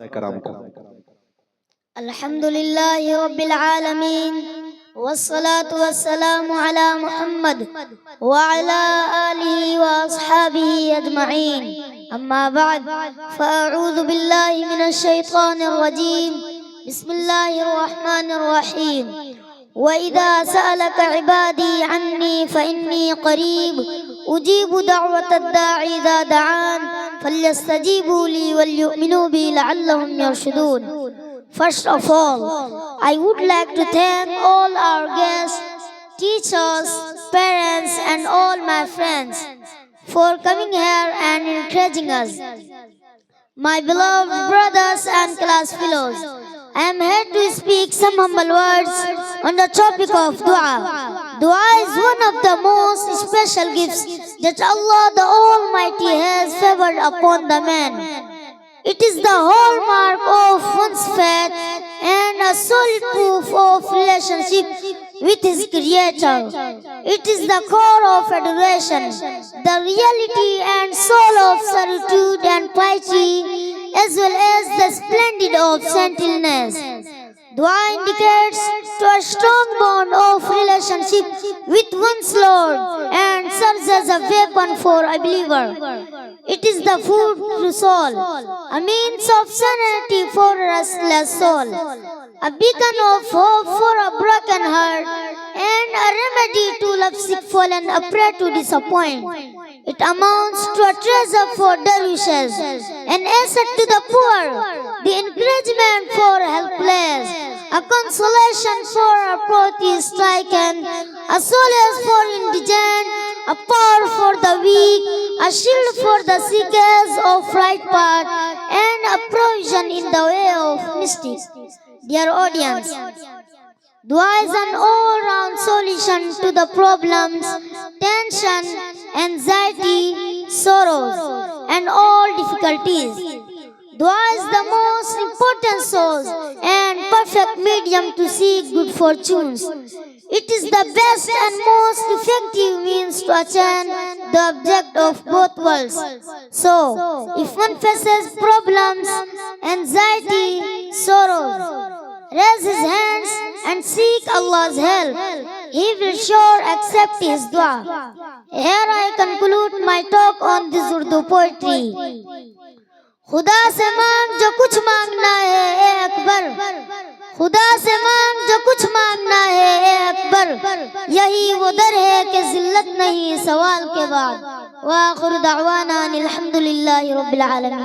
کرام کو अल्हम्दुलिल्लाहि रब्बिल आलमीन वस्सलातु वस्सलामु अला मुहम्मद व अला आलिहि व अस्हाबिहि अजमईन अम्मा बाद फअऊज़ु बिल्लाहि मिनश शैतानिर रजीम बिस्मिल्लाहिर रहमानिर रहीम व इज़ा सअलक इबादी अन्नी फइन्नी क़रीब उजीबु दअवतद दा'i इज़ा दआन फल्यस्तजीबू ली वलयुमिनू B लअल्लहुम यरशुदून। First of all, I would like to thank all our guests, teachers, parents and all my friends for coming here and encouraging us. My beloved brothers and class fellows, I am here to speak some humble words on the topic of dua. Dua is one of the most special gifts that Allah the Almighty has favored upon the man. It is the hallmark of one's faith and a solid proof of relationship with his Creator. It is the core of adoration, the reality and soul of servitude and piety, as well as the splendid of gentleness. Dua indicates to a strong bond of relationship with one's Lord and serves as a weapon for a believer. It is the food to soul, a means of serenity for a restless soul, a beacon of hope for a broken heart, and a remedy to lovesick fallen a prey to disappoint. It amounts to a treasure for dervishes, an asset to the poor, the encouragement for helpless, a consolation for a poverty stricken, a solace for indigent, a power for the weak, a shield for the seekers of right path, and a provision in the way of mystic. Dear audience, dua is an all-round solution to the problems, tension, anxiety, sorrows, and all difficulties. Dua is the most important source and perfect medium to seek good fortunes. It is the best and most effective means to attain the object of both worlds. So, if one faces problems, anxiety, sorrows, raise his hands and seek Allah's help. He will sure accept his dua. Here I conclude my talk on this Urdu poetry. खुदा से मांग जो कुछ मांगना है ए अकबर, खुदा से मांग जो कुछ मांगना है ए अकबर, यही वो दर है कि जिल्लत नहीं सवाल के बाद। व आखिर दावाना अनिल हम्दुलिल्लाहि रब्बिल आलमीन।